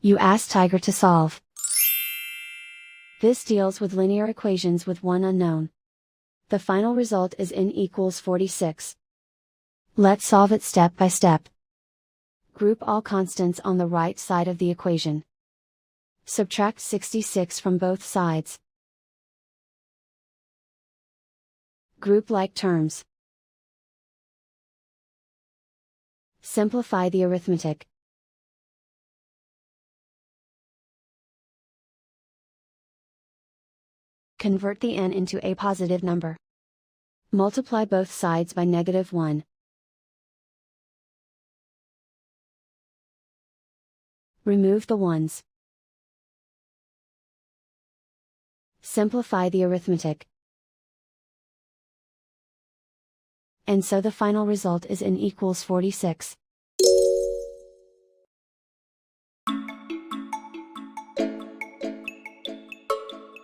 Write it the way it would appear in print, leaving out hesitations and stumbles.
You ask Tiger to solve. This deals with linear equations with one unknown. The final result is n equals 46. Let's solve it step by step. Group all constants on the right side of the equation. Subtract 66 from both sides. Group like terms. Simplify the arithmetic. Convert the n into a positive number. Multiply both sides by -1. Remove the ones. Simplify the arithmetic. And so the final result is n equals 46.